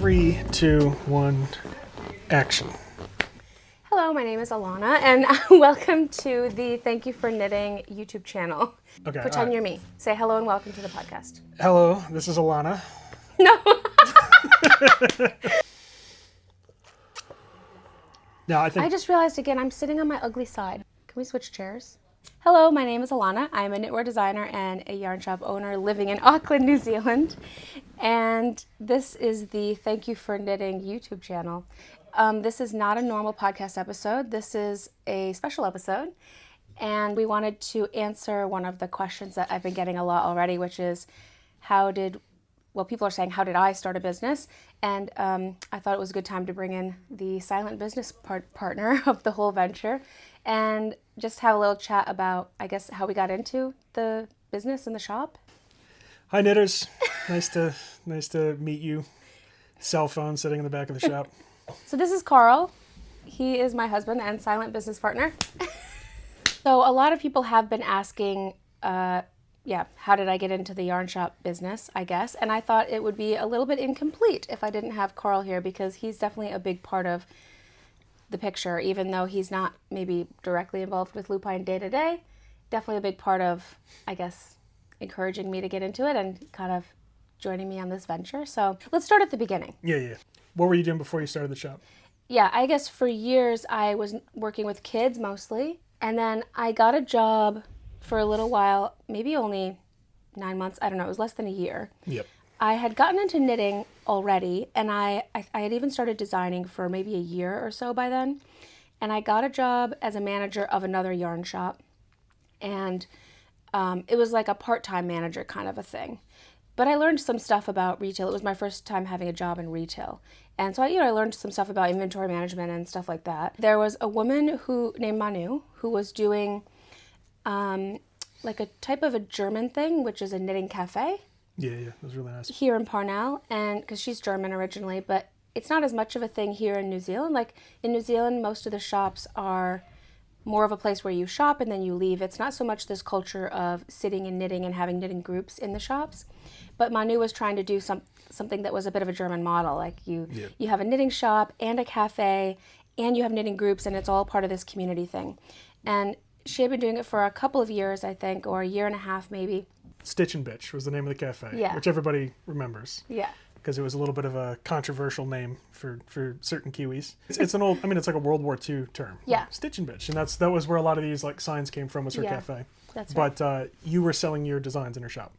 3, 2, 1, action. Hello, my name is Alana, and welcome to the Thank You for Knitting YouTube channel. Okay. Pretend you're me. Say hello and welcome to the podcast. Hello, this is Alana. No. Now, I just realized again, I'm sitting on my ugly side. Can we switch chairs? Hello, my name is Alana. I'm a knitwear designer and a yarn shop owner living in Auckland, New Zealand. And this is the Thank You for Knitting YouTube channel. This is not a normal podcast episode. This is a special episode. And we wanted to answer one of the questions that I've been getting a lot already, which is people are saying, how did I start a business? And I thought it was a good time to bring in the silent business partner of the whole venture and just have a little chat about, I guess, how we got into the business and the shop. Hi, knitters. Nice to meet you. Cell phone sitting in the back of the shop. So this is Carl. He is my husband and silent business partner. So a lot of people have been asking, how did I get into the yarn shop business, I guess. And I thought it would be a little bit incomplete if I didn't have Carl here, because he's definitely a big part of the picture, even though he's not maybe directly involved with Lupine day to day. Definitely a big part of, I guess, encouraging me to get into it and kind of joining me on this venture. So let's start at the beginning. Yeah. What were you doing before you started the shop? Yeah, I guess for years I was working with kids mostly. And then I got a job for a little while, maybe only 9 months. I don't know. It was less than a year. Yep. I had gotten into knitting already, and I had even started designing for maybe a year or so by then. And I got a job as a manager of another yarn shop. And it was like a part-time manager kind of a thing. But I learned some stuff about retail. It was my first time having a job in retail. And so I learned some stuff about inventory management and stuff like that. There was a woman named Manu who was doing like a type of a German thing, which is a knitting cafe. Yeah, it was really nice. Here in Parnell, and because she's German originally, but it's not as much of a thing here in New Zealand. Like in New Zealand, most of the shops are more of a place where you shop and then you leave. It's not so much this culture of sitting and knitting and having knitting groups in the shops. But Manu was trying to do something that was a bit of a German model. Like you have a knitting shop and a cafe and you have knitting groups, and it's all part of this community thing. And she had been doing it for a couple of years, I think, or a year and a half maybe. Stitch and Bitch was the name of the cafe, yeah. which everybody remembers. Yeah. Because it was a little bit of a controversial name for certain Kiwis. It's it's like a World War II term. Yeah. Stitch and Bitch. And that was where a lot of these like signs came from, was her cafe. That's right. But you were selling your designs in her shop.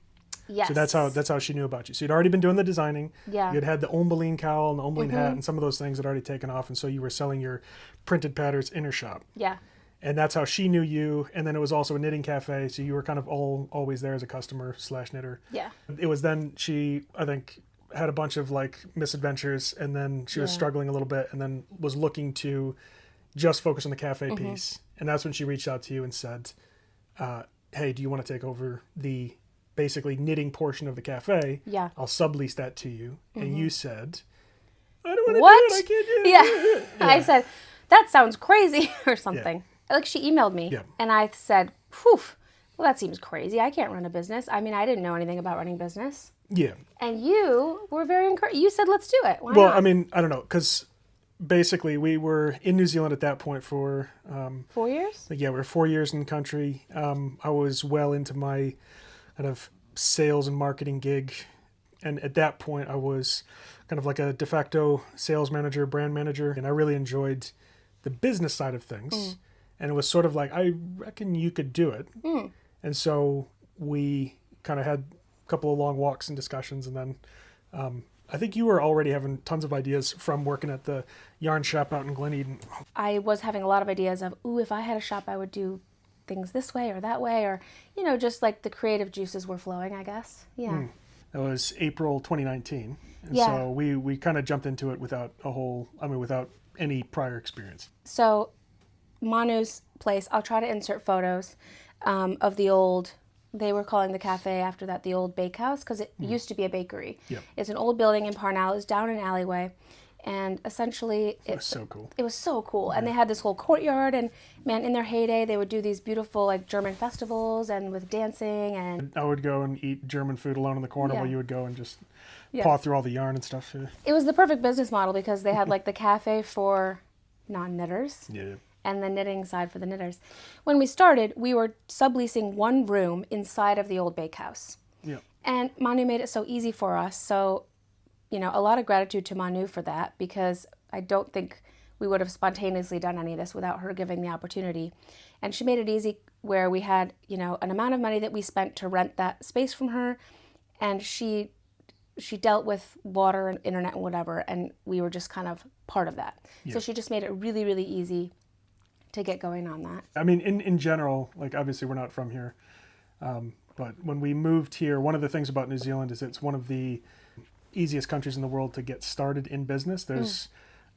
Yes. So that's how she knew about you. So you'd already been doing the designing. Yeah. You'd had the Ombeline cowl and the Ombeline hat, and some of those things had already taken off, and so you were selling your printed patterns in her shop. Yeah. And that's how she knew you. And then it was also a knitting cafe, so you were kind of always there as a customer / knitter. Yeah. It was then she, I think, had a bunch of like misadventures, and then she was struggling a little bit, and then was looking to just focus on the cafe piece. And that's when she reached out to you and said, hey, do you want to take over the basically knitting portion of the cafe? Yeah. I'll sublease that to you. And you said, I don't want to do it. I can't do it. Yeah. I said, that sounds crazy or something. Yeah. Like she emailed me and I said, well, that seems crazy. I can't run a business. I mean, I didn't know anything about running business. Yeah. And you were very encouraged. You said, let's do it. Why well, not? I mean, I don't know, because basically we were in New Zealand at that point for 4 years? we were 4 years in the country. I was well into my kind of sales and marketing gig, and at that point I was kind of like a de facto sales manager, brand manager, and I really enjoyed the business side of things. And it was sort of like, I reckon you could do it. And so we kind of had a couple of long walks and discussions, and then I think you were already having tons of ideas from working at the yarn shop out in Glen Eden. I was having a lot of ideas of, if I had a shop, I would do things this way or that way, or, just like the creative juices were flowing, I guess. Yeah. That was April 2019. And Yeah. so we kind of jumped into it without any prior experience. So Manu's place, I'll try to insert photos of the old, they were calling the cafe after that the old bakehouse, because it used to be a bakery. Yep. It's an old building in Parnell. It was down an alleyway. And essentially, It was so cool. It was so cool. And they had this whole courtyard, and man, in their heyday, they would do these beautiful like German festivals and with dancing, and I would go and eat German food alone in the corner while you would go and just paw through all the yarn and stuff. Yeah. It was the perfect business model because they had like the cafe for non-knitters. Yeah. And the knitting side for the knitters. When we started, we were subleasing one room inside of the old bakehouse. Yeah. And Manu made it so easy for us. So, a lot of gratitude to Manu for that, because I don't think we would have spontaneously done any of this without her giving the opportunity. And she made it easy where we had, an amount of money that we spent to rent that space from her. And she dealt with water and internet and whatever, and we were just kind of part of that. Yeah. So she just made it really, really easy to get going on that. I mean, in general, like obviously we're not from here, but when we moved here, one of the things about New Zealand is it's one of the easiest countries in the world to get started in business. There's,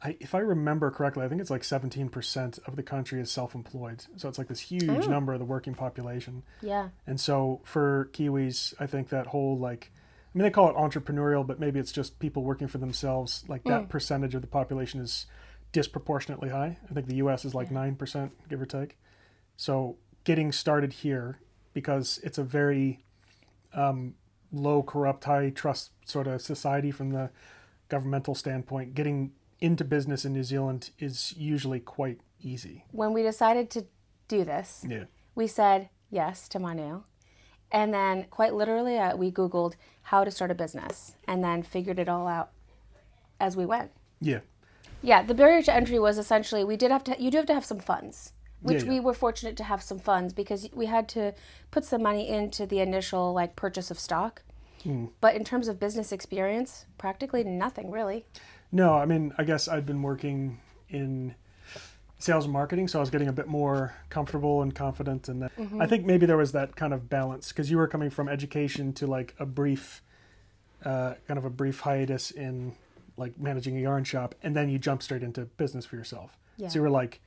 if I remember correctly, I think it's like 17% of the country is self-employed. So it's like this huge number of the working population. Yeah. And so for Kiwis, I think that whole they call it entrepreneurial, but maybe it's just people working for themselves. Like that percentage of the population is disproportionately high. I think the US is like 9%, give or take. So getting started here, because it's a very low corrupt, high trust sort of society from the governmental standpoint, getting into business in New Zealand is usually quite easy. When we decided to do this, we said yes to Manu. And then quite literally, we Googled how to start a business and then figured it all out as we went. Yeah. Yeah, the barrier to entry was essentially you do have to have some funds, which we were fortunate to have some funds because we had to put some money into the initial purchase of stock. But in terms of business experience, practically nothing really. No, I mean, I guess I'd been working in sales and marketing, so I was getting a bit more comfortable and confident. And I think maybe there was that kind of balance because you were coming from education to like a brief hiatus in like managing a yarn shop, and then you jump straight into business for yourself. Yeah. So you were like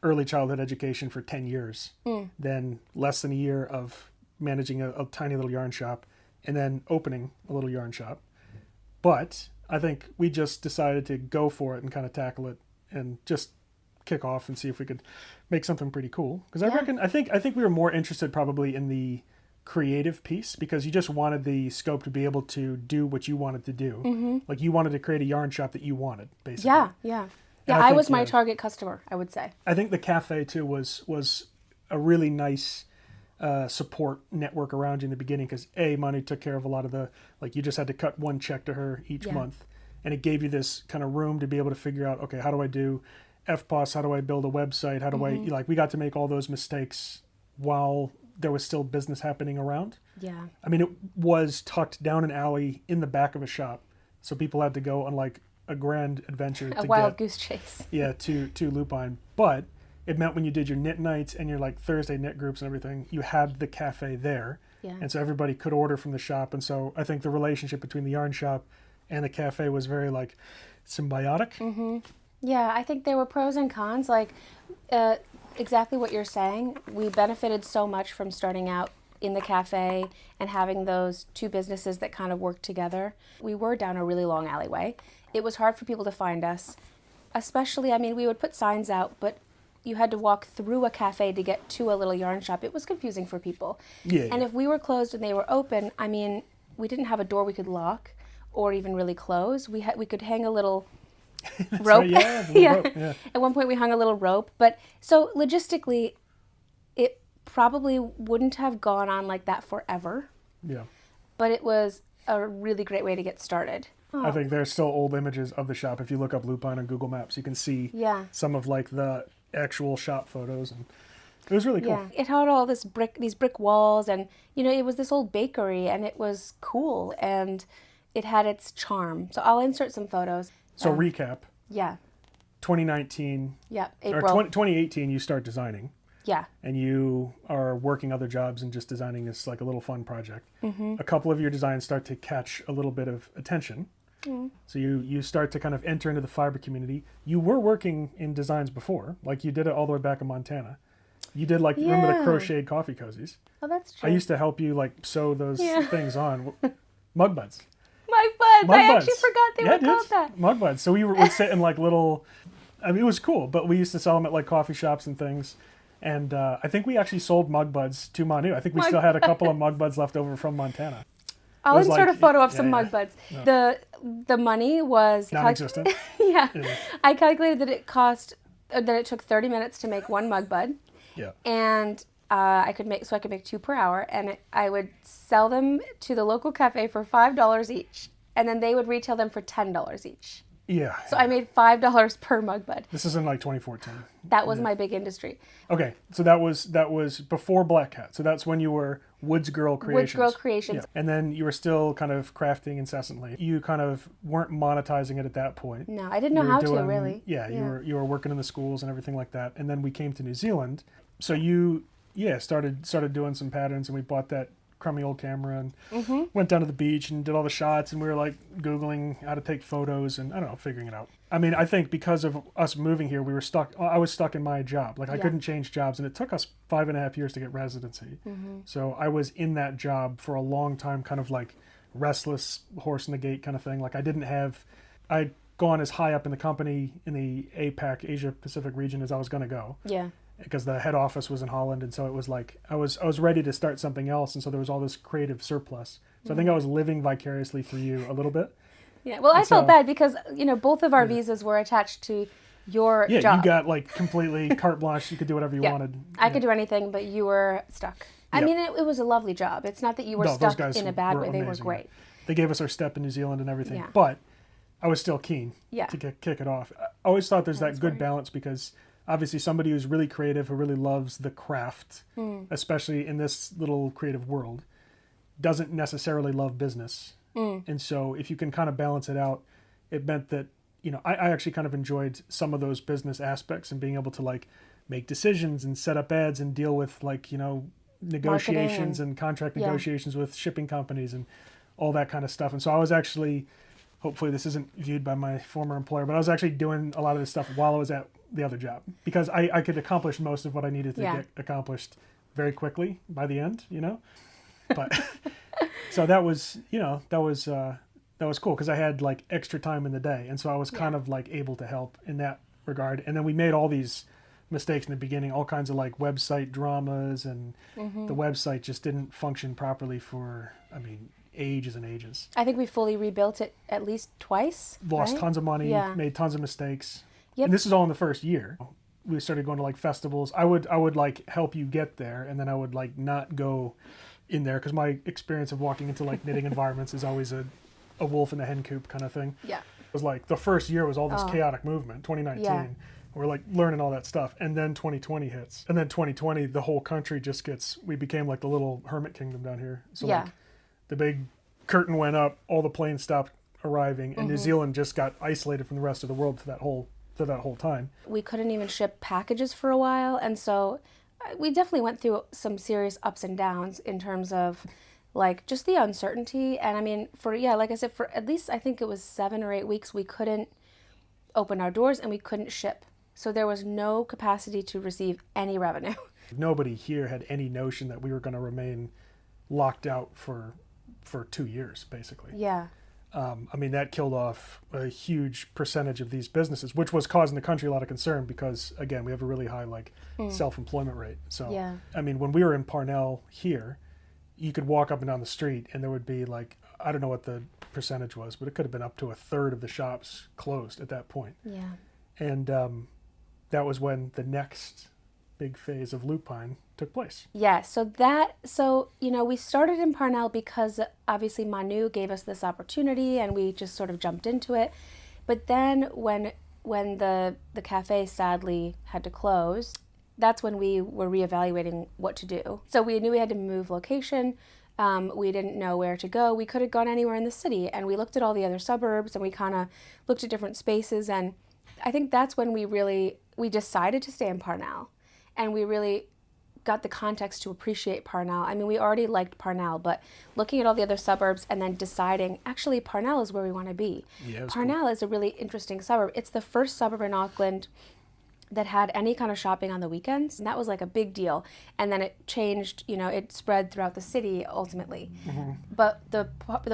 early childhood education for 10 years, then less than a year of managing a tiny little yarn shop, and then opening a little yarn shop. But I think we just decided to go for it and kind of tackle it and just kick off and see if we could make something pretty cool. Because I think we were more interested probably in the creative piece because you just wanted the scope to be able to do what you wanted to do. Like you wanted to create a yarn shop that you wanted, basically. Yeah. I was my target customer, I would say. I think the cafe too was a really nice support network around you in the beginning because Manu took care of a lot of the, like you just had to cut one check to her each month, and it gave you this kind of room to be able to figure out, okay, how do I do FPOS, how do I build a website, how do I, we got to make all those mistakes while there was still business happening around. Yeah. I mean, it was tucked down an alley in the back of a shop, so people had to go on like a grand adventure a wild goose chase. Yeah, to Loopine. But it meant when you did your knit nights and your like Thursday knit groups and everything, you had the cafe there. Yeah. And so everybody could order from the shop. And so I think the relationship between the yarn shop and the cafe was very like symbiotic. Yeah, I think there were pros and cons. Like exactly what you're saying. We benefited so much from starting out in the cafe and having those two businesses that kind of worked together. We were down a really long alleyway. It was hard for people to find us, especially, I mean, we would put signs out, but you had to walk through a cafe to get to a little yarn shop. It was confusing for people. And if we were closed and they were open, I mean, we didn't have a door we could lock or even really close. We could hang a little rope. Rope. Yeah. At one point we hung a little rope. But so logistically, it probably wouldn't have gone on like that forever. Yeah. But it was a really great way to get started. I think there's still old images of the shop. If you look up Lupine on Google Maps, you can see some of like the actual shop photos, and it was really cool. Yeah, it had all these brick walls, and it was this old bakery, and it was cool, and it had its charm. So I'll insert some photos. So recap. Yeah. 2019. Yeah, April. Or 2018, you start designing. Yeah. And you are working other jobs and just designing this like a little fun project. A couple of your designs start to catch a little bit of attention. So you start to kind of enter into the fiber community. You were working in designs before, like you did it all the way back in Montana. You did remember the crocheted coffee cozies? Oh, that's true. I used to help you like sew those things on. Mug buds. I actually forgot they were called that. Mug buds. So we would sit in like little, I mean, it was cool, but we used to sell them at like coffee shops and things. And I think we actually sold mug buds to Manu. I think we still had a couple of mug buds left over from Montana. I'll was insert like- a photo of yeah, some yeah. mug buds. The money was Non-existent. yeah. Yeah. I calculated that it took 30 minutes to make one mug bud, Yeah. and I could make 2 per hour, and I would sell them to the local cafe for $5 each, and then they would retail them for $10 each. Yeah. So I made $5 per mug bud. This is in like 2014. That was my big industry. Okay, so that was before Black Hat. So that's when you were Woods Girl Creations. Woods Girl Creations. Yeah. And then you were still kind of crafting incessantly. You kind of weren't monetizing it at that point. No, I didn't know You were how to doing- really. Yeah, you were working in the schools and everything like that. And then we came to New Zealand. So you started doing some patterns, and we bought that crummy old camera and went down to the beach and did all the shots, and we were like Googling how to take photos and I don't know, figuring it out. I mean, I think because of us moving here, I was stuck in my job. Like I couldn't change jobs, and it took us 5.5 years to get residency. So I was in that job for a long time, kind of like restless horse in the gate kind of thing. Like I'd gone as high up in the company in the APAC, Asia Pacific region, as I was going to go. Yeah. Because the head office was in Holland, and so it was like I was ready to start something else, and so there was all this creative surplus. So I think I was living vicariously through you a little bit. Yeah. Well, I felt so- bad because both of our visas were attached to your Yeah, job. you got like completely carte blanche. You could do whatever you wanted. I could do anything, but you were stuck. I Yeah. mean, it was a lovely job. It's not that you were No, those stuck guys in a bad were way. They were amazing. great. They gave us our step in New Zealand and everything, Yeah. but I was still keen Yeah. to kick it off. I always thought there's that good great. balance because obviously somebody who's really creative, who really loves the craft, especially in this little creative world, doesn't necessarily love business. And so if you can kind of balance it out, it meant that, I actually kind of enjoyed some of those business aspects and being able to like make decisions and set up ads and deal with like, negotiations and contract negotiations with shipping companies and all that kind of stuff. And so I was actually, hopefully this isn't viewed by my former employer, but I was actually doing a lot of this stuff while I was at the other job because I could accomplish most of what I needed to get accomplished very quickly by the end, But so that was cool because I had like extra time in the day, and so I was kind of like able to help in that regard. And then we made all these mistakes in the beginning, all kinds of like website dramas, and the website just didn't function properly for ages and ages. I think we fully rebuilt it at least twice. Lost right? tons of money, Yeah. made tons of mistakes. Yep. And this is all in the first year. We started going to like festivals. I would like help you get there, and then I would like not go in there because my experience of walking into like knitting environments is always a wolf in the hen coop kind of thing. Yeah. It was like the first year was all this chaotic movement, 2019. Yeah. We're like learning all that stuff. And then 2020 hits. And then 2020, the whole country we became like the little hermit kingdom down here. So Yeah. like the big curtain went up, all the planes stopped arriving, and New Zealand just got isolated from the rest of the world for that whole time. We couldn't even ship packages for a while, and so we definitely went through some serious ups and downs in terms of like just the uncertainty. And I mean, like I said, for at least I think it was 7 or 8 weeks, we couldn't open our doors and we couldn't ship. So there was no capacity to receive any revenue. Nobody here had any notion that we were going to remain locked out for 2 years, basically. Yeah. That killed off a huge percentage of these businesses, which was causing the country a lot of concern because, again, we have a really high self-employment rate. So, Yeah. When we were in Parnell here, you could walk up and down the street and there would be like, I don't know what the percentage was, but it could have been up to a third of the shops closed at that point. Yeah. And that was when the next big phase of Loopine took place. Yeah, we started in Parnell because obviously Manu gave us this opportunity and we just sort of jumped into it. But then when the cafe sadly had to close, that's when we were reevaluating what to do. So we knew we had to move location. We didn't know where to go. We could have gone anywhere in the city, and we looked at all the other suburbs and we kind of looked at different spaces. And I think that's when we decided to stay in Parnell. And we really got the context to appreciate Parnell. I mean, we already liked Parnell, but looking at all the other suburbs and then deciding, actually, Parnell is where we want to be. Yeah, Parnell is a really interesting suburb. It's the first suburb in Auckland that had any kind of shopping on the weekends. And that was like a big deal. And then it changed, it spread throughout the city ultimately. But the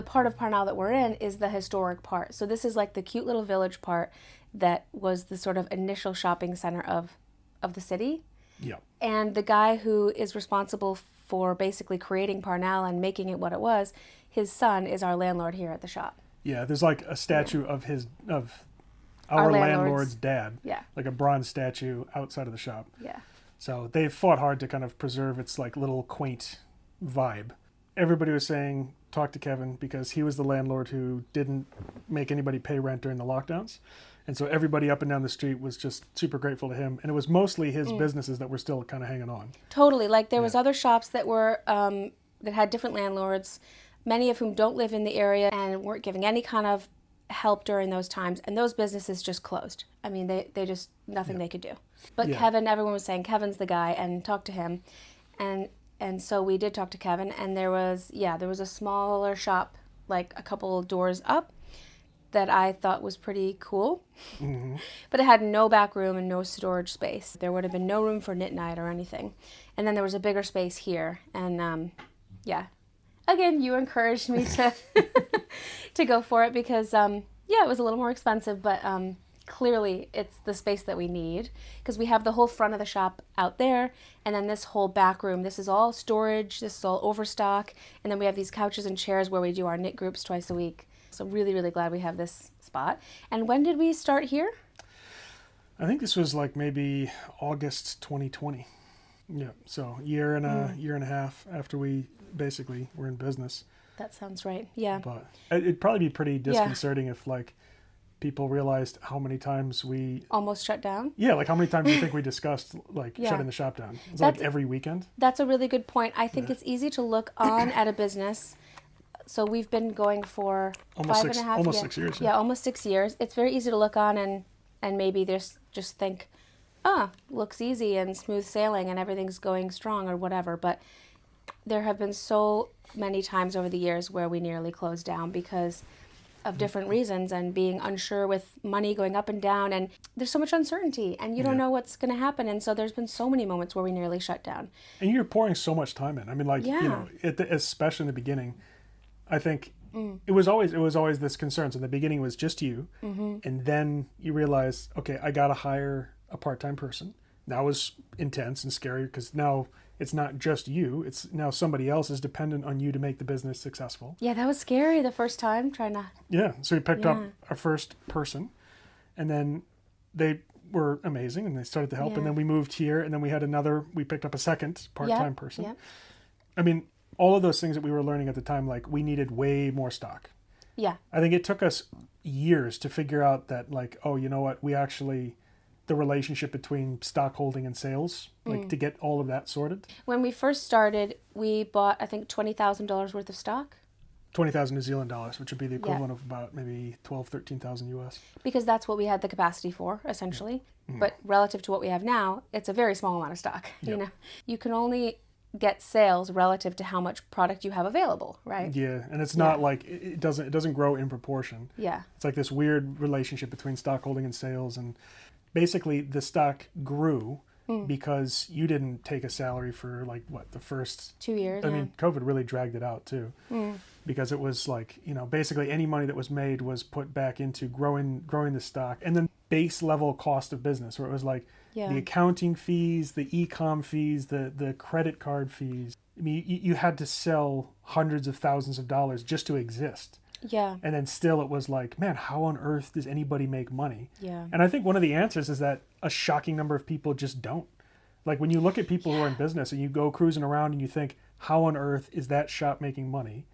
part of Parnell that we're in is the historic part. So this is like the cute little village part that was the sort of initial shopping center of the city. Yeah. And the guy who is responsible for basically creating Parnell and making it what it was, his son is our landlord here at the shop. Yeah, there's like a statue of Our our landlord's landlord's dad. Yeah. Like a bronze statue outside of the shop. Yeah. So they fought hard to kind of preserve its like little quaint vibe. Everybody was saying talk to Kevin because he was the landlord who didn't make anybody pay rent during the lockdowns. And so everybody up and down the street was just super grateful to him. And it was mostly his businesses that were still kind of hanging on. Totally. Like there was other shops that were that had different landlords, many of whom don't live in the area and weren't giving any kind of help during those times. And those businesses just closed. I mean, they just, nothing they could do. But Kevin, everyone was saying Kevin's the guy and talk to him. And so we did talk to Kevin, and there was a smaller shop, like a couple doors up, that I thought was pretty cool. Mm-hmm. But it had no back room and no storage space. There would have been no room for knit night or anything. And then there was a bigger space here. And again, you encouraged me to to go for it because, it was a little more expensive, but clearly it's the space that we need because we have the whole front of the shop out there, and then this whole back room, this is all storage, this is all overstock, and then we have these couches and chairs where we do our knit groups twice a week. So really, really glad we have this spot. And when did we start here? I think this was like maybe August 2020. Yeah, so year and a half after we basically were in business. That sounds right. Yeah. But it'd probably be pretty disconcerting if like people realized how many times we almost shut down. Yeah, like how many times do you think we discussed like shutting the shop down? It's like every weekend. That's a really good point. I think it's easy to look on at a business. So we've been going for almost 5.5 6 years. Yeah, almost 6 years. It's very easy to look on and maybe just think, looks easy and smooth sailing and everything's going strong or whatever. But there have been so many times over the years where we nearly closed down because of different reasons and being unsure with money going up and down, and there's so much uncertainty and you don't know what's going to happen, and so there's been so many moments where we nearly shut down. And you're pouring so much time in. I mean, like you know, especially in the beginning, I think it was always this concern. So in the beginning it was just you, and then you realize, okay, I got to hire a part-time person. That was intense and scary because now it's not just you. It's now somebody else is dependent on you to make the business successful. Yeah, that was scary the first time trying to. Yeah, so we picked up our first person, and then they were amazing and they started to help. And then we moved here, and then we picked up a second part-time person. Yep. I mean, all of those things that we were learning at the time, like we needed way more stock. Yeah. I think it took us years to figure out that, like, oh, you know what, the relationship between stock holding and sales, like to get all of that sorted. When we first started, we bought, I think, $20,000 worth of stock. 20,000 New Zealand dollars, which would be the equivalent of about maybe 13,000 US. Because that's what we had the capacity for, essentially. But relative to what we have now, it's a very small amount of stock. Yep. You know, you can only get sales relative to how much product you have available, right? Yeah, and it's not like it doesn't grow in proportion. Yeah. It's like this weird relationship between stock holding and sales, and basically the stock grew because you didn't take a salary for like the first 2 years. I mean, COVID really dragged it out too, because it was like, you know, basically any money that was made was put back into growing the stock, and then base level cost of business, where it was like the accounting fees, the e-com fees, the credit card fees. I mean, you had to sell hundreds of thousands of dollars just to exist. Yeah. And then still it was like, man, how on earth does anybody make money? Yeah. And I think one of the answers is that a shocking number of people just don't. Like when you look at people who are in business and you go cruising around and you think, how on earth is that shop making money?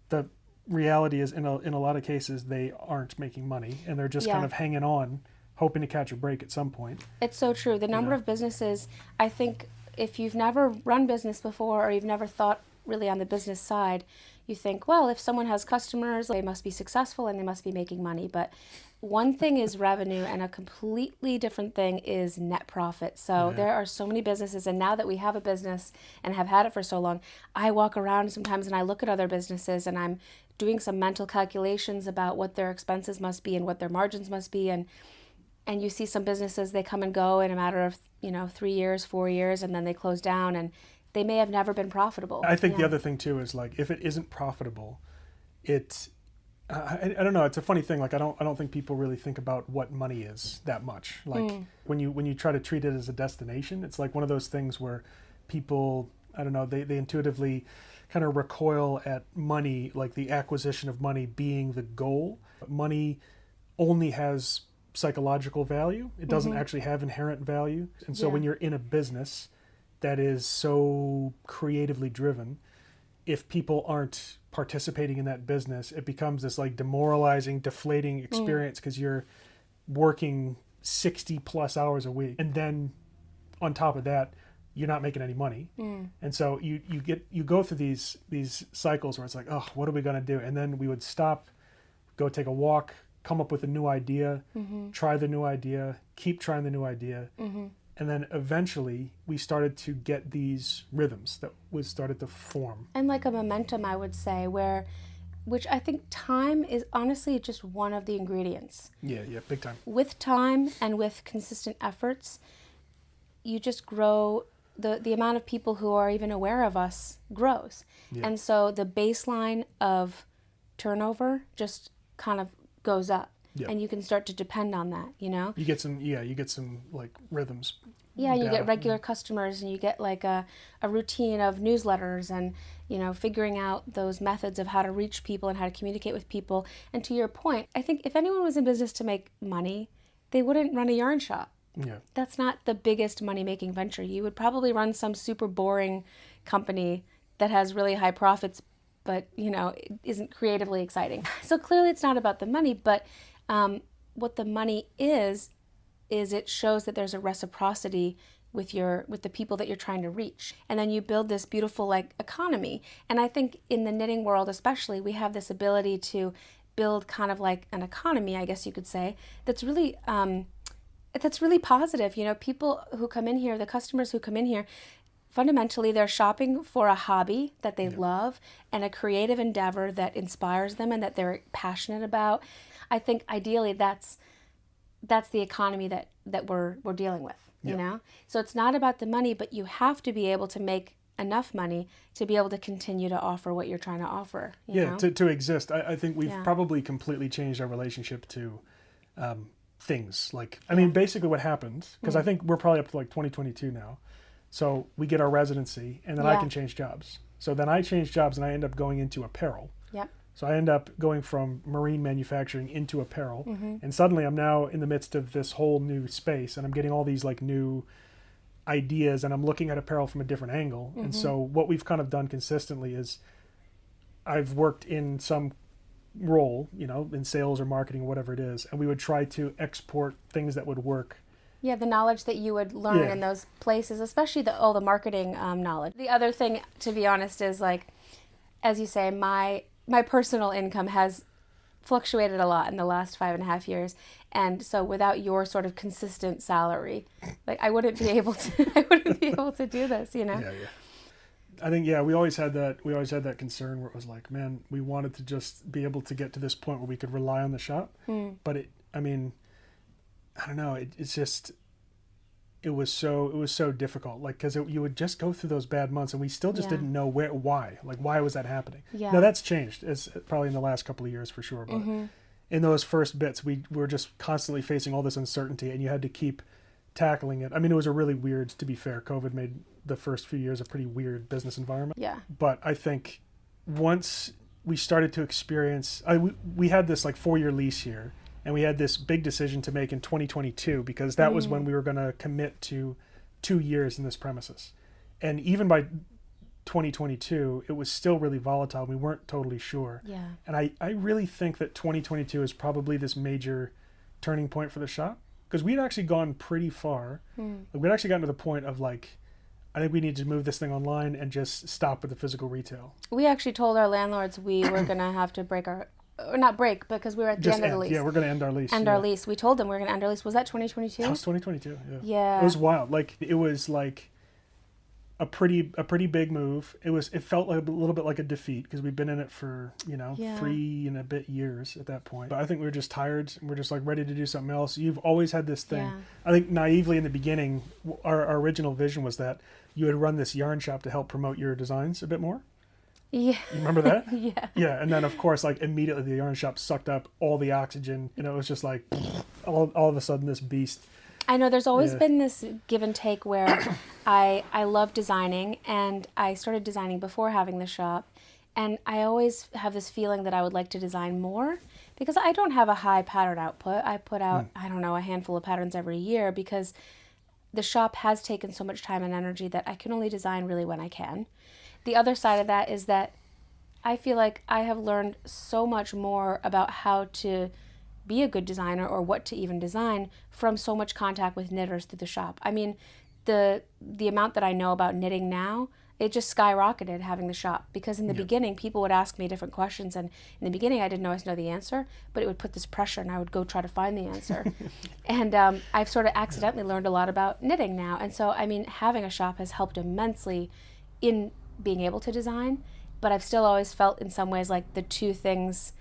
The reality is in a lot of cases they aren't making money, and they're just kind of hanging on, hoping to catch a break at some point. It's so true. The number of businesses, I think if you've never run business before or you've never thought really on the business side, you think, well, if someone has customers, they must be successful and they must be making money. But one thing is revenue and a completely different thing is net profit. So there are so many businesses, and now that we have a business and have had it for so long, I walk around sometimes and I look at other businesses and I'm doing some mental calculations about what their expenses must be and what their margins must be. And you see some businesses, they come and go in a matter of, 3 years, 4 years, and then they close down, and they may have never been profitable. I think the other thing too is like, if it isn't profitable, it I don't know. It's a funny thing. Like I don't think people really think about what money is that much. Like when you try to treat it as a destination, it's like one of those things where people, I don't know, they intuitively kind of recoil at money, like the acquisition of money being the goal. Money only has psychological value. It doesn't actually have inherent value. And so when you're in a business that is so creatively driven, if people aren't participating in that business, it becomes this like demoralizing, deflating experience because you're working 60 plus hours a week. And then on top of that, you're not making any money. And so you go through these cycles where it's like, oh, what are we going to do? And then we would stop, go take a walk, come up with a new idea, try the new idea, keep trying the new idea. And then eventually we started to get these rhythms that was started to form. And like a momentum, I would say, which I think time is honestly just one of the ingredients. Yeah, big time. With time and with consistent efforts, you just grow, the amount of people who are even aware of us grows. Yeah. And so the baseline of turnover just kind of goes up. Yep. And you can start to depend on that, you know? You get some like rhythms. Yeah, you get regular customers and you get like a routine of newsletters and, you know, figuring out those methods of how to reach people and how to communicate with people. And to your point, I think if anyone was in business to make money, they wouldn't run a yarn shop. Yeah. That's not the biggest money-making venture. You would probably run some super boring company that has really high profits, but, you know, isn't creatively exciting. So clearly it's not about the money, but what the money is it shows that there's a reciprocity with the people that you're trying to reach. And then you build this beautiful like economy. And I think in the knitting world especially, we have this ability to build kind of like an economy, I guess you could say, that's really positive. You know, people who come in here, the customers who come in here, fundamentally they're shopping for a hobby that they love and a creative endeavor that inspires them and that they're passionate about. I think ideally that's the economy that we're dealing with, you know? So it's not about the money, but you have to be able to make enough money to be able to continue to offer what you're trying to offer. You know? To exist. I think we've probably completely changed our relationship to things. Like, I mean, basically what happened, because I think we're probably up to like 2022 now. So we get our residency and then I can change jobs. So then I change jobs and I end up going into apparel. Yep. So I end up going from marine manufacturing into apparel. And suddenly I'm now in the midst of this whole new space and I'm getting all these like new ideas and I'm looking at apparel from a different angle. And so what we've kind of done consistently is I've worked in some role, you know, in sales or marketing or whatever it is, and we would try to export things that would work. Yeah, the knowledge that you would learn in those places, especially the marketing knowledge. The other thing, to be honest, is like, as you say, my personal income has fluctuated a lot in the last 5.5 years. And so without your sort of consistent salary, like I wouldn't be able to do this, you know? Yeah. I think, we always had that concern where it was like, man, we wanted to just be able to get to this point where we could rely on the shop. But I don't know, it was so difficult, like, because you would just go through those bad months and we still just didn't know why was that happening. Now that's changed. It's probably in the last couple of years for sure, but in those first bits we were just constantly facing all this uncertainty and you had to keep tackling it. I mean, it was a really weird, to be fair, COVID made the first few years a pretty weird business environment. But I think once we started to experience, we had this like 4-year lease here. And we had this big decision to make in 2022 because that was when we were going to commit to 2 years in this premises. And even by 2022, it was still really volatile. We weren't totally sure. Yeah. And I really think that 2022 is probably this major turning point for the shop because we'd actually gone pretty far. Like, we'd actually gotten to the point of like, I think we need to move this thing online and just stop with the physical retail. We actually told our landlords we were going to have to not break, because we were at the end of the lease. Yeah, we're going to end our lease. Our lease. We told them we were going to end our lease. Was that 2022? That was 2022, Yeah. It was wild. Like, it was like a pretty big move. It felt like a little bit like a defeat because we've been in it for, 3 and a bit years at that point. But I think we were just tired and we're just like ready to do something else. You've always had this thing. Yeah. I think naively in the beginning, our original vision was that you would run this yarn shop to help promote your designs a bit more. Yeah. You remember that? Yeah. Yeah, and then of course, like immediately the yarn shop sucked up all the oxygen, and it was just like all of a sudden this beast. I know there's always Yeah. been this give and take where I love designing, and I started designing before having the shop, and I always have this feeling that I would like to design more because I don't have a high pattern output. I put out, I don't know, a handful of patterns every year because the shop has taken so much time and energy that I can only design really when I can. The other side of that is that I feel like I have learned so much more about how to be a good designer or what to even design from so much contact with knitters through the shop. I mean, the amount that I know about knitting now, it just skyrocketed having the shop because in the beginning people would ask me different questions, and in the beginning I didn't always know the answer, but it would put this pressure and I would go try to find the answer. And I've sort of accidentally learned a lot about knitting now, and so I mean having a shop has helped immensely in being able to design, but I've still always felt in some ways like the two things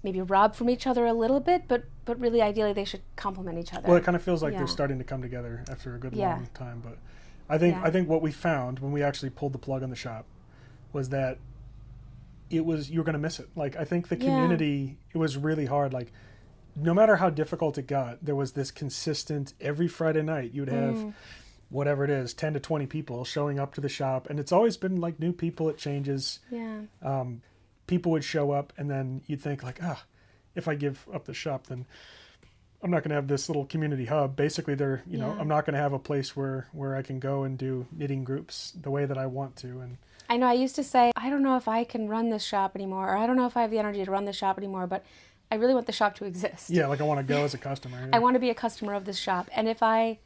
maybe rob from each other a little bit, but really ideally they should complement each other. Well, it kind of feels like Yeah. they're starting to come together after a good Yeah. long time. But I think what we found when we actually pulled the plug on the shop was that you were going to miss it. Like I think the community, it was really hard. Like no matter how difficult it got, there was this consistent every Friday night you'd have whatever it is, 10 to 20 people showing up to the shop, and it's always been like new people. It changes. Yeah. People would show up, and then you'd think like, if I give up the shop, then I'm not going to have this little community hub. Basically, I'm not going to have a place where I can go and do knitting groups the way that I want to. And I know I used to say, I don't know if I can run this shop anymore, or I don't know if I have the energy to run this shop anymore, but I really want the shop to exist. yeah, like I want to go as a customer. I want to be a customer of this shop. And if I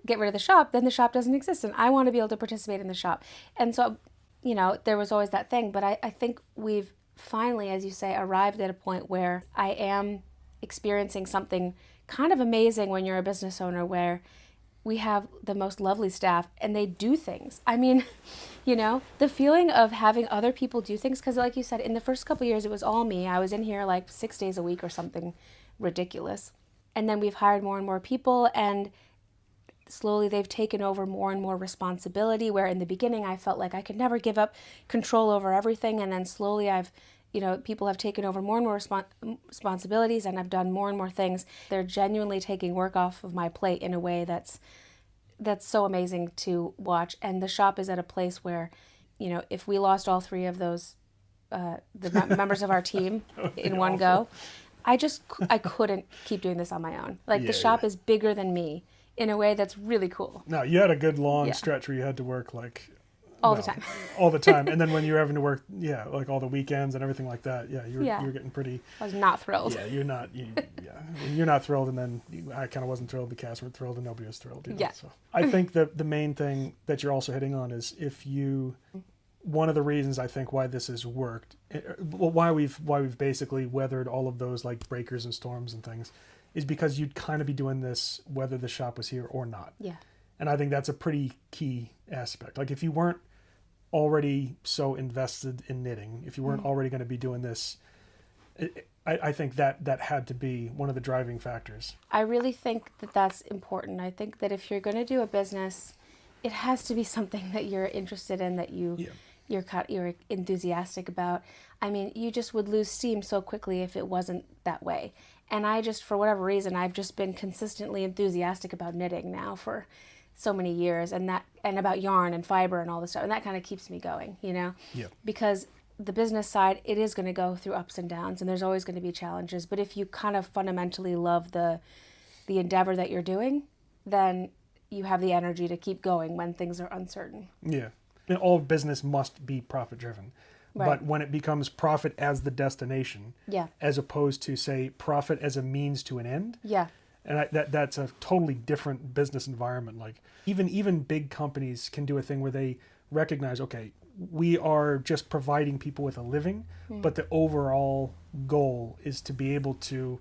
get rid of the shop, then the shop doesn't exist. And I want to be able to participate in the shop. And so, there was always that thing. But I think we've finally, as you say, arrived at a point where I am experiencing something kind of amazing when you're a business owner, where we have the most lovely staff and they do things. I mean, the feeling of having other people do things, because like you said, in the first couple of years, it was all me. I was in here like 6 days a week or something ridiculous. And then we've hired more and more people, and slowly they've taken over more and more responsibility, where in the beginning I felt like I could never give up control over everything. And then slowly people have taken over more and more responsibilities, and I've done more and more things. They're genuinely taking work off of my plate in a way that's so amazing to watch. And the shop is at a place where, if we lost all three of those, the members of our team in one go, I couldn't keep doing this on my own. Like the shop is bigger than me in a way that's really cool. No, you had a good long stretch where you had to work like all the time. All the time. And then when you were having to work, like all the weekends and everything like that, you were getting pretty... I was not thrilled. Yeah, you're not thrilled, and then I kind of wasn't thrilled, the cast weren't thrilled, and nobody was thrilled. Yeah. So I think the main thing that you're also hitting on is one of the reasons I think why this has worked, why we've basically weathered all of those like breakers and storms and things, is because you'd kind of be doing this whether the shop was here or not. Yeah. And I think that's a pretty key aspect. Like if you weren't already so invested in knitting, if you weren't already going to be doing this, I think that had to be one of the driving factors. I really think that that's important. I think that if you're going to do a business, it has to be something that you're interested in, that you're enthusiastic about. I mean, you just would lose steam so quickly if it wasn't that way. And I just, for whatever reason, I've just been consistently enthusiastic about knitting now for so many years, and about yarn and fiber and all this stuff, and that kind of keeps me going, because the business side, it is going to go through ups and downs, and there's always going to be challenges. But if you kind of fundamentally love the endeavor that you're doing, then you have the energy to keep going when things are uncertain. Yeah, and all business must be profit driven. Right. But when it becomes profit as the destination, as opposed to, say, profit as a means to an end, and that's a totally different business environment. Like even big companies can do a thing where they recognize, okay, we are just providing people with a living, but the overall goal is to be able to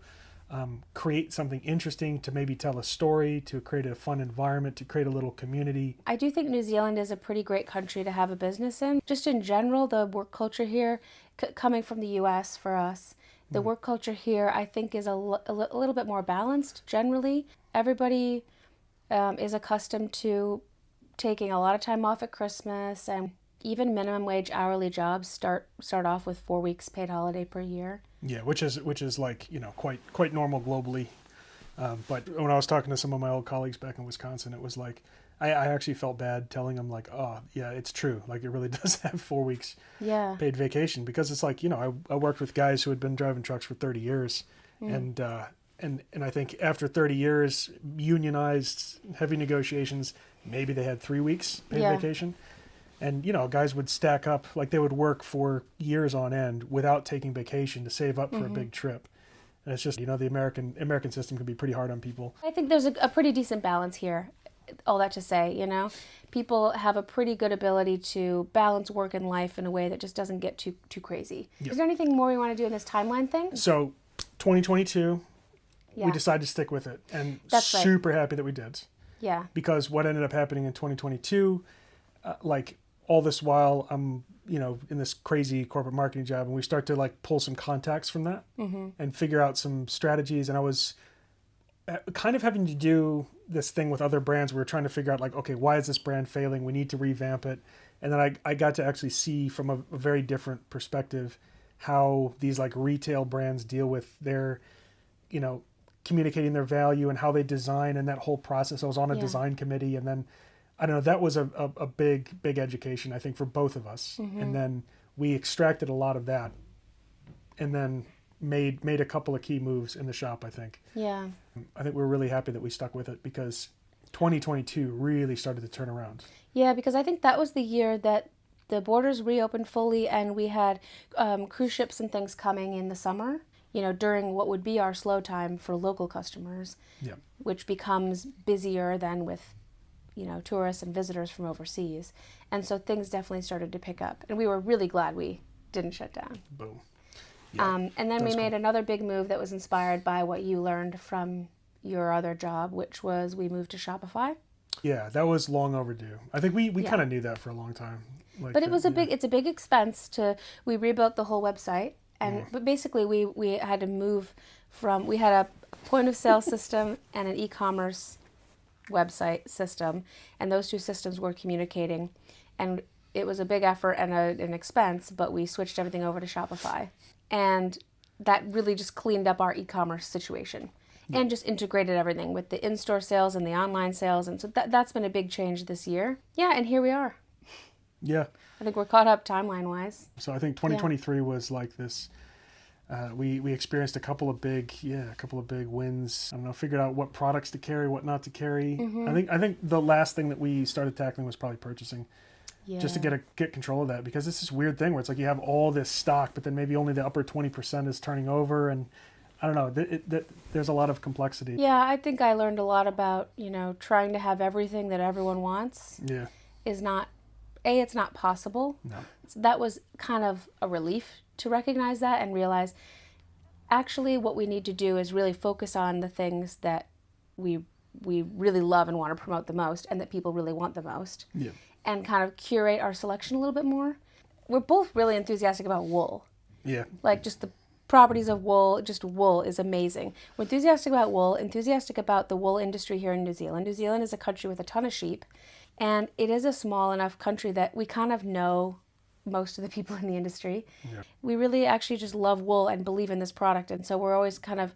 create something interesting, to maybe tell a story, to create a fun environment, to create a little community. I do think New Zealand is a pretty great country to have a business in. Just in general, the work culture here, coming from the U.S. for us, the work culture here, I think, is a little bit more balanced generally. Everybody is accustomed to taking a lot of time off at Christmas, and even minimum wage hourly jobs start off with 4 weeks paid holiday per year. Yeah, which is like, quite normal globally. But when I was talking to some of my old colleagues back in Wisconsin, it was like, I actually felt bad telling them like, oh yeah, it's true. Like it really does have 4 weeks Yeah. paid vacation, because it's like, I worked with guys who had been driving trucks for 30 years and I think after 30 years, unionized, heavy negotiations, maybe they had 3 weeks paid vacation. And, guys would stack up, like they would work for years on end without taking vacation to save up for a big trip. And it's just, the American system can be pretty hard on people. I think there's a pretty decent balance here. All that to say, people have a pretty good ability to balance work and life in a way that just doesn't get too crazy. Yep. Is there anything more we want to do in this timeline thing? So 2022, we decided to stick with it, and That's super happy that we did. Yeah. Because what ended up happening in 2022, like all this while I'm, in this crazy corporate marketing job, and we start to like pull some contacts from that and figure out some strategies. And I was kind of having to do this thing with other brands. We were trying to figure out like, okay, why is this brand failing? We need to revamp it. And then I got to actually see from a very different perspective how these like retail brands deal with their, communicating their value and how they design and that whole process. I was on a design committee, and then I don't know, that was a big education, I think, for both of us. And then we extracted a lot of that and then made a couple of key moves in the shop, I think. Yeah. I think we're really happy that we stuck with it, because 2022 really started to turn around. Yeah, because I think that was the year that the borders reopened fully, and we had cruise ships and things coming in the summer, during what would be our slow time for local customers, which becomes busier than with, tourists and visitors from overseas. And so things definitely started to pick up, and we were really glad we didn't shut down. Boom. Yeah, and then we made another big move that was inspired by what you learned from your other job, which was we moved to Shopify. Yeah, that was long overdue. I think we kind of knew that for a long time. But it was it's a big expense we rebuilt the whole website. And but basically we had to move we had a point of sale system and an e-commerce website system, and those two systems were communicating, and it was a big effort and an expense, but we switched everything over to Shopify, and that really just cleaned up our e-commerce situation and just integrated everything with the in-store sales and the online sales, and so that's been a big change this year. Yeah, and here we are. Yeah. I think we're caught up timeline-wise. So I think 2023 was like this. We experienced a couple of big wins. I don't know, figured out what products to carry, what not to carry. I think the last thing that we started tackling was probably purchasing, just to get control of that, because it's this weird thing where it's like you have all this stock, but then maybe only the upper 20% is turning over, and I don't know. There's a lot of complexity. Yeah, I think I learned a lot about trying to have everything that everyone wants. Yeah, is not. It's not possible. No. So that was kind of a relief to recognize that and realize actually what we need to do is really focus on the things that we really love and want to promote the most and that people really want the most. Yeah. And kind of curate our selection a little bit more. We're both really enthusiastic about wool. Yeah. Like just the properties of wool, just wool is amazing. We're enthusiastic about wool, enthusiastic about the wool industry here in New Zealand. New Zealand is a country with a ton of sheep. And it is a small enough country that we kind of know most of the people in the industry. Yeah. We really actually just love wool and believe in this product. And so we're always kind of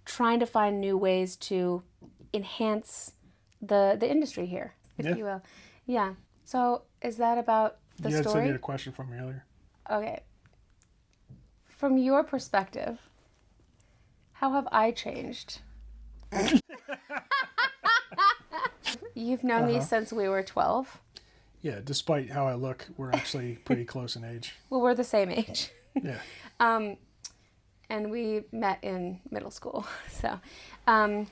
trying to find new ways to enhance the industry here, if you will. Yeah. So is that about the story? You had said you had a question from me earlier. Okay. From your perspective, how have I changed? You've known me since we were 12. Yeah, despite how I look, we're actually pretty close in age. Well, we're the same age. Yeah. And we met in middle school. So. Boom.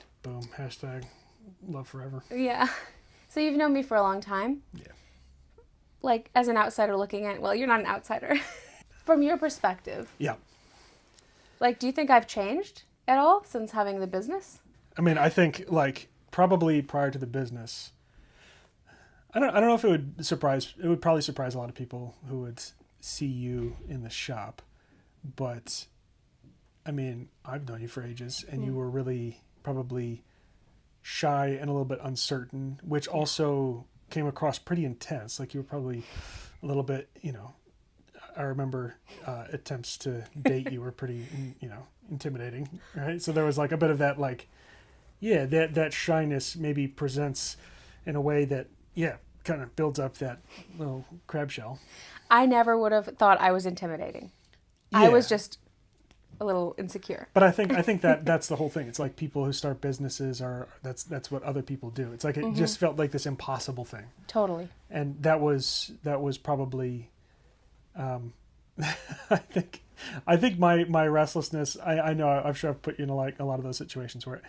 Hashtag love forever. Yeah. So you've known me for a long time. Yeah. Like, as an outsider looking at, well, you're not an outsider. From your perspective. Yeah. Like, do you think I've changed at all since having the business? I mean, I think, like, probably prior to the business, I don't know if it would probably surprise a lot of people who would see you in the shop, but I mean, I've known you for ages, and you were really probably shy and a little bit uncertain, which also came across pretty intense. Like you were probably a little bit, I remember attempts to date you were pretty, intimidating, right? So there was like a bit of that, like, yeah, that shyness maybe presents in a way that, kind of builds up that little crab shell. I never would have thought I was intimidating. I Yeah. was just a little insecure. But I think that's the whole thing. It's like people who start businesses that's what other people do. It's like it just felt like this impossible thing. Totally. And that was probably, I think my restlessness. I know I'm sure I've put you in like a lot of those situations where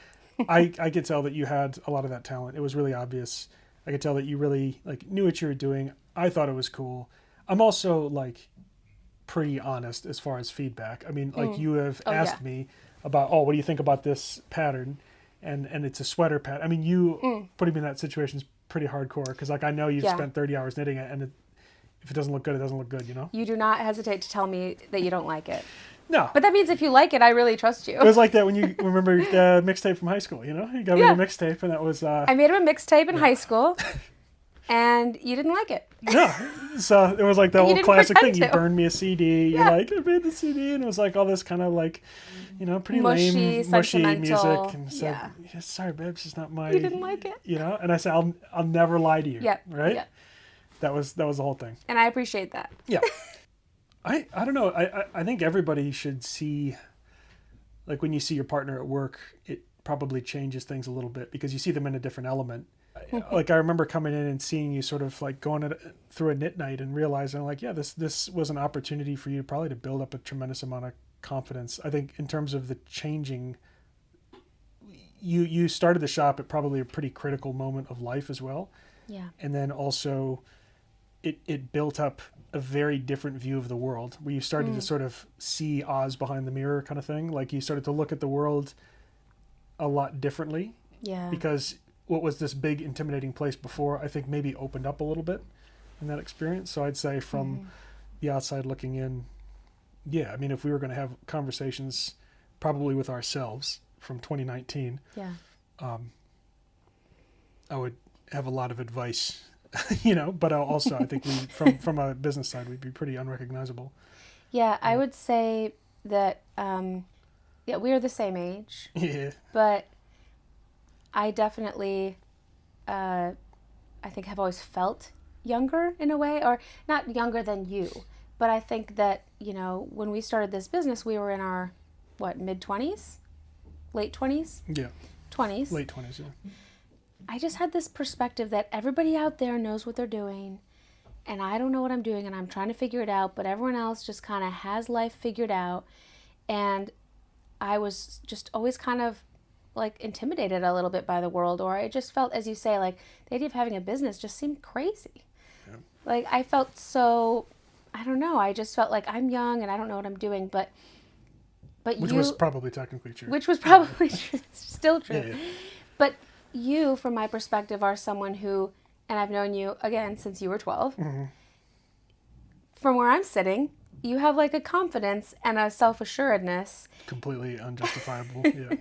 I could tell that you had a lot of that talent. It was really obvious. I could tell that you really like knew what you were doing. I thought it was cool. I'm also like pretty honest as far as feedback. I mean, like you have asked me about, what do you think about this pattern? And it's a sweater pattern. I mean, you putting me in that situation is pretty hardcore because like I know you've spent 30 hours knitting it, and if it doesn't look good, it doesn't look good, You do not hesitate to tell me that you don't like it. No. But that means if you like it, I really trust you. It was like that when you remember the mixtape from high school, You got me a mixtape, and that was... I made him a mixtape in high school, and you didn't like it. No. So it was like the old classic thing. To. You burned me a CD. You're like, I made the CD, and it was like all this kind of like, pretty mushy music. And said, sorry, babe, it's just not my... You didn't like it. And I said, I'll never lie to you. Yep. Right? Yep. That was the whole thing. And I appreciate that. Yeah. I don't know. I think everybody should see, like when you see your partner at work, it probably changes things a little bit because you see them in a different element. Like I remember coming in and seeing you sort of like going through a knit night and realizing like, this was an opportunity for you probably to build up a tremendous amount of confidence. I think in terms of the changing, you started the shop at probably a pretty critical moment of life as well. Yeah. And then also it built up a very different view of the world where you started to sort of see Oz behind the mirror kind of thing. Like you started to look at the world a lot differently. Yeah. Because what was this big intimidating place before, I think maybe opened up a little bit in that experience. So I'd say from the outside looking in, I mean, if we were going to have conversations probably with ourselves from 2019, I would have a lot of advice, but also I think from a business side, we'd be pretty unrecognizable. Yeah, I would say that, we are the same age. Yeah. But I definitely, I think have always felt younger in a way, or not younger than you, but I think that, when we started this business, we were in our, mid-20s? Late 20s? Yeah. 20s. Late 20s, yeah. I just had this perspective that everybody out there knows what they're doing, and I don't know what I'm doing, and I'm trying to figure it out, but everyone else just kind of has life figured out, and I was just always kind of like intimidated a little bit by the world, or I just felt, as you say, like the idea of having a business just seemed crazy. Yeah. Like I felt so, I don't know, I just felt like I'm young and I don't know what I'm doing, but which was probably technically true. Which was probably true. It's still true. Yeah. But you, from my perspective, are someone who, and I've known you, again, since you were 12. Mm-hmm. From where I'm sitting, you have like a confidence and a self-assuredness. Completely unjustifiable, yeah.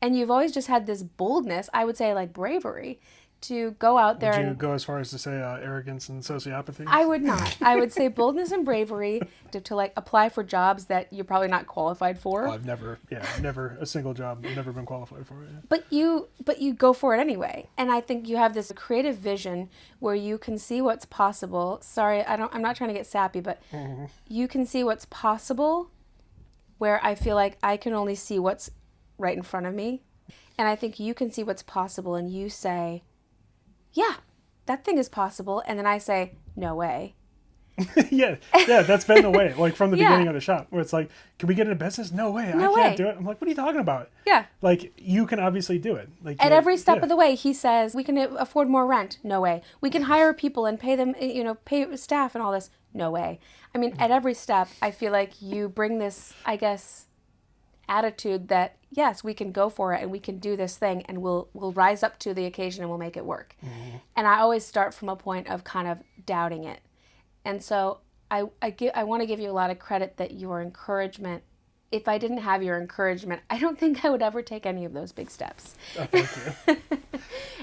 And you've always just had this boldness, I would say like bravery, to go out there. Would you go as far as to say arrogance and sociopathy? I would not. I would say boldness and bravery to like apply for jobs that you're probably not qualified for. Oh, I've never a single job. I've never been qualified for it. Yeah. But you go for it anyway. And I think you have this creative vision where you can see what's possible. Sorry, I'm not trying to get sappy, but you can see what's possible where I feel like I can only see what's right in front of me. And I think you can see what's possible and you say, yeah, that thing is possible. And then I say, no way. yeah, that's been the way, like from the beginning of the shop, where it's like, can we get into business? No way, I can't do it. I'm like, what are you talking about? Yeah. Like, you can obviously do it. Like at every step of the way, he says, we can afford more rent. No way. We can hire people and pay them, pay staff and all this. No way. I mean, at every step, I feel like you bring this, I guess, attitude that yes, we can go for it and we can do this thing and we'll rise up to the occasion and we'll make it work. Mm-hmm. And I always start from a point of kind of doubting it. And so I want to give you a lot of credit that your encouragement if I didn't have your encouragement, I don't think I would ever take any of those big steps. Oh, thank you.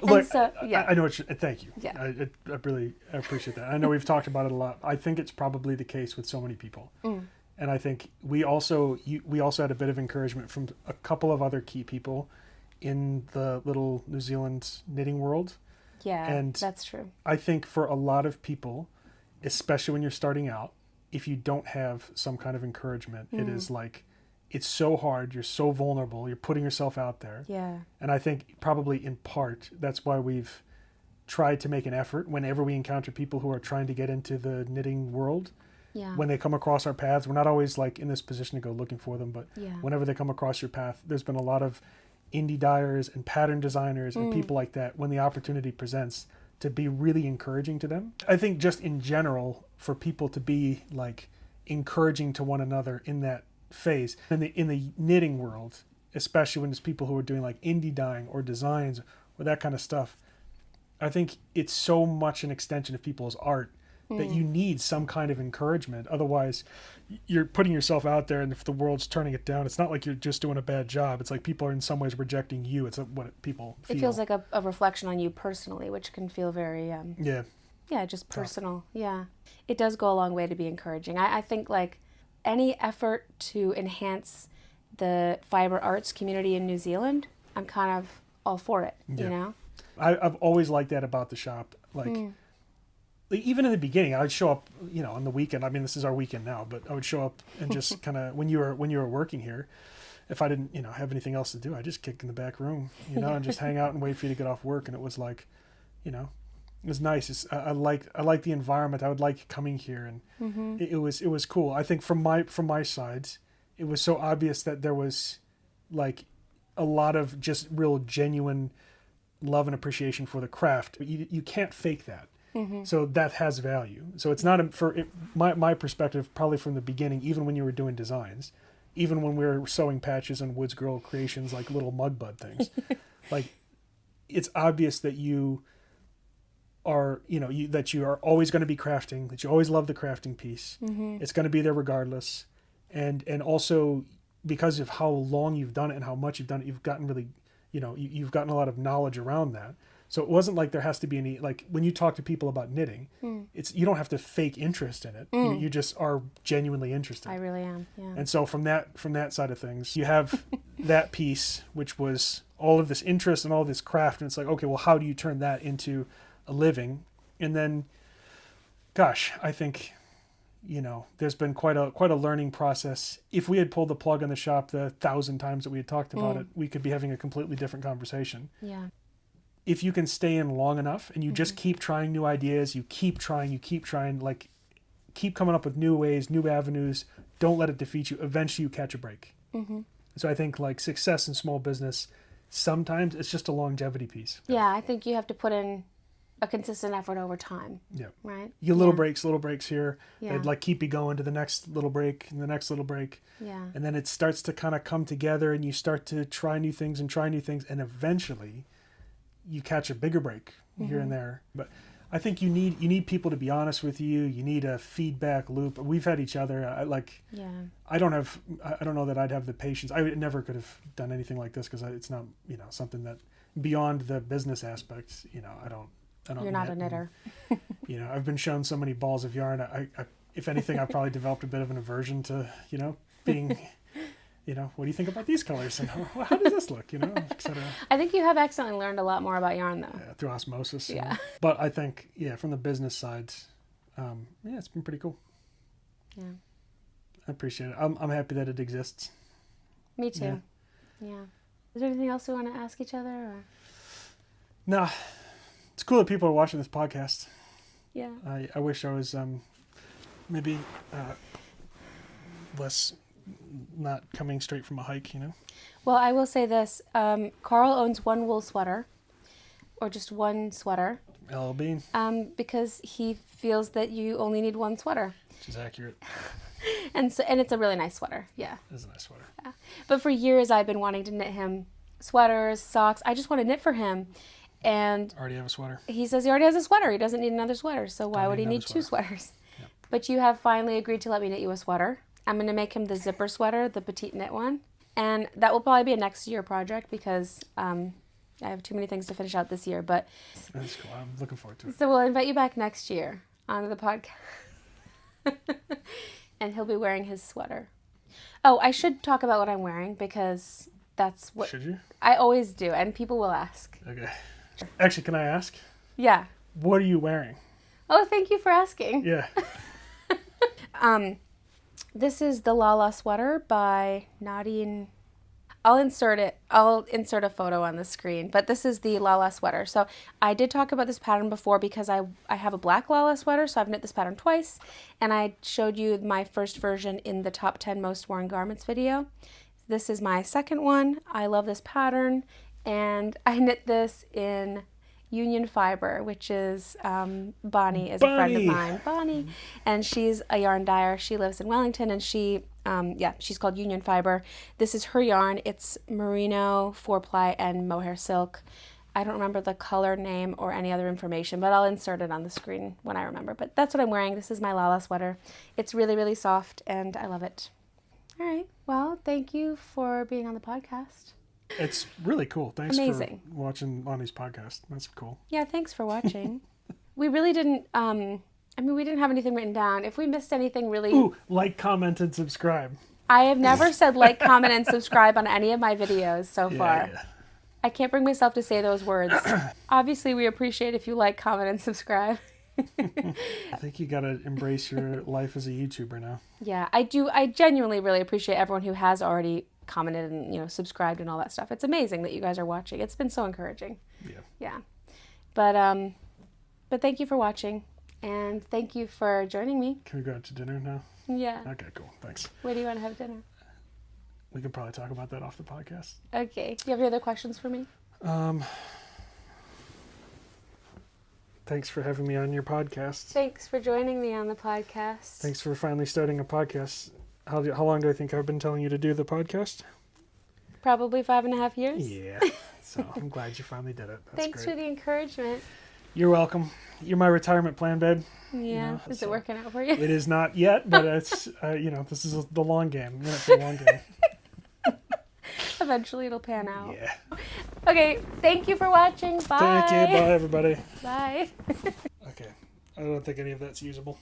Look, so, yeah. I know what thank you. Yeah. I really appreciate that. I know we've talked about it a lot. I think it's probably the case with so many people. And I think we also had a bit of encouragement from a couple of other key people in the little New Zealand knitting world. Yeah, and that's true. I think for a lot of people, especially when you're starting out, if you don't have some kind of encouragement, it is like, it's so hard. You're so vulnerable. You're putting yourself out there. Yeah. And I think probably in part, that's why we've tried to make an effort whenever we encounter people who are trying to get into the knitting world. Yeah. When they come across our paths, we're not always like in this position to go looking for them, but whenever they come across your path, there's been a lot of indie dyers and pattern designers and people like that, when the opportunity presents, to be really encouraging to them. I think just in general, for people to be like encouraging to one another in that phase, in the knitting world, especially when there's people who are doing like indie dyeing or designs or that kind of stuff, I think it's so much an extension of people's art that you need some kind of encouragement. Otherwise, you're putting yourself out there, and if the world's turning it down, it's not like you're just doing a bad job. It's like people are in some ways rejecting you. It's what people feel. It feels like a reflection on you personally, which can feel very just personal. Yeah, it does go a long way to be encouraging. I think like any effort to enhance the fiber arts community in New Zealand, I'm kind of all for it. You know, I've always liked that about the shop. Like even in the beginning, I would show up, on the weekend. I mean, this is our weekend now, but I would show up and just kind of when you were working here, if I didn't, have anything else to do, I just kick in the back room, and just hang out and wait for you to get off work. And it was like, it was nice. I like the environment. I would like coming here, and it was cool. I think from my sides, it was so obvious that there was like a lot of just real genuine love and appreciation for the craft. You can't fake that. So that has value. So it's not my perspective, probably from the beginning, even when you were doing designs, even when we were sewing patches on Woods Girl creations, like little mud bud things, like it's obvious that you are, that you are always going to be crafting, that you always love the crafting piece. It's going to be there regardless. And also because of how long you've done it and how much you've done it, you've gotten really, you've gotten a lot of knowledge around that. So it wasn't like there has to be any, like when you talk to people about knitting, you don't have to fake interest in it. You just are genuinely interested. I really am. Yeah. And so from that side of things, you have that piece, which was all of this interest and all this craft. And it's like, okay, well, how do you turn that into a living? And then, gosh, I think, there's been quite a learning process. If we had pulled the plug on the shop the 1,000 times that we had talked about it, we could be having a completely different conversation. Yeah. If you can stay in long enough and you just keep trying new ideas, you keep trying, like keep coming up with new ways, new avenues, don't let it defeat you. Eventually you catch a break. So I think like success in small business, sometimes it's just a longevity piece. Yeah, I think you have to put in a consistent effort over time. Yeah. Right? You little breaks here. Yeah. They'd like keep you going to the next little break and the next little break. Yeah. And then it starts to kind of come together and you start to try new things. And eventually you catch a bigger break here and there. But I think you need people to be honest with you. You need a feedback loop. We've had each other. I don't know that I'd have the patience. I never could have done anything like this because it's not, something that beyond the business aspects, I don't. You're not a knitter. And, I've been shown so many balls of yarn. I if anything, I've probably developed a bit of an aversion to, being what do you think about these colors? And how does this look? Et cetera. I think you have accidentally learned a lot more about yarn, though. Yeah, through osmosis. Yeah. But I think, from the business side, it's been pretty cool. Yeah. I appreciate it. I'm happy that it exists. Me too. Yeah. Is there anything else we want to ask each other? Or? Nah. It's cool that people are watching this podcast. Yeah. I wish I was maybe less not coming straight from a hike, Well, I will say this. Carl owns one wool sweater, or just one sweater. Lopine. Because he feels that you only need one sweater. Which is accurate. And it's a really nice sweater. Yeah. It is a nice sweater. Yeah. But for years I've been wanting to knit him sweaters, socks. I just want to knit for him. And already have a sweater. He says he already has a sweater. He doesn't need another sweater. So why would he need two sweaters? Yep. But you have finally agreed to let me knit you a sweater. I'm going to make him the zipper sweater, the petite knit one. And that will probably be a next year project because I have too many things to finish out this year. But That's cool. I'm looking forward to it. so we'll invite you back next year onto the podcast. And he'll be wearing his sweater. Oh, I should talk about what I'm wearing because that's what Should you? I always do. And people will ask. Okay. Actually, can I ask? Yeah. What are you wearing? Oh, thank you for asking. Yeah. This is the Lala Sweater by Nadine. I'll insert a photo on the screen, but this is the Lala Sweater. So I did talk about this pattern before because I have a black Lala sweater, so I've knit this pattern twice, and I showed you my first version in the top 10 most worn garments video. This is my second one. I love this pattern, and I knit this in Union Fibre, which is Bonnie is a friend of mine, Bonnie, and she's a yarn dyer. She lives in Wellington, and she's called Union Fibre. This is her yarn. It's merino, 4-ply, and mohair silk. I don't remember the color name or any other information, but I'll insert it on the screen when I remember. But that's what I'm wearing. This is my Lala sweater. It's really, really soft, and I love it. All right. Well, thank you for being on the podcast. It's really cool. Thanks Amazing. for watching Lonnie's podcast. That's cool. Yeah, thanks for watching. We really didn't, we didn't have anything written down. If we missed anything really... Ooh, like, comment, and subscribe. I have never said like, comment, and subscribe on any of my videos so far. Yeah. I can't bring myself to say those words. Obviously, we appreciate if you like, comment, and subscribe. I think you gotta embrace your life as a YouTuber now. Yeah, I do. I genuinely really appreciate everyone who has already commented and subscribed and all that stuff. It's amazing that you guys are watching. It's been so encouraging. Yeah. But thank you for watching, and thank you for joining me. Can we go out to dinner now? Yeah. Okay, cool. Thanks. Where do you want to have dinner? We could probably talk about that off the podcast. Okay. Do you have any other questions for me? Thanks for having me on your podcast. Thanks for joining me on the podcast. Thanks for finally starting a podcast. How long do I think I've been telling you to do the podcast? Probably 5.5 years. Yeah. So I'm glad you finally did it. That's Thanks great. for the encouragement. You're welcome. You're my retirement plan, babe. Yeah. Is it working out for you? It is not yet, but it's this is the long game. I'm in it for the long game. Eventually it'll pan out. Yeah. Okay. Thank you for watching. Bye. Thank you. Bye, everybody. Bye. Okay. I don't think any of that's usable.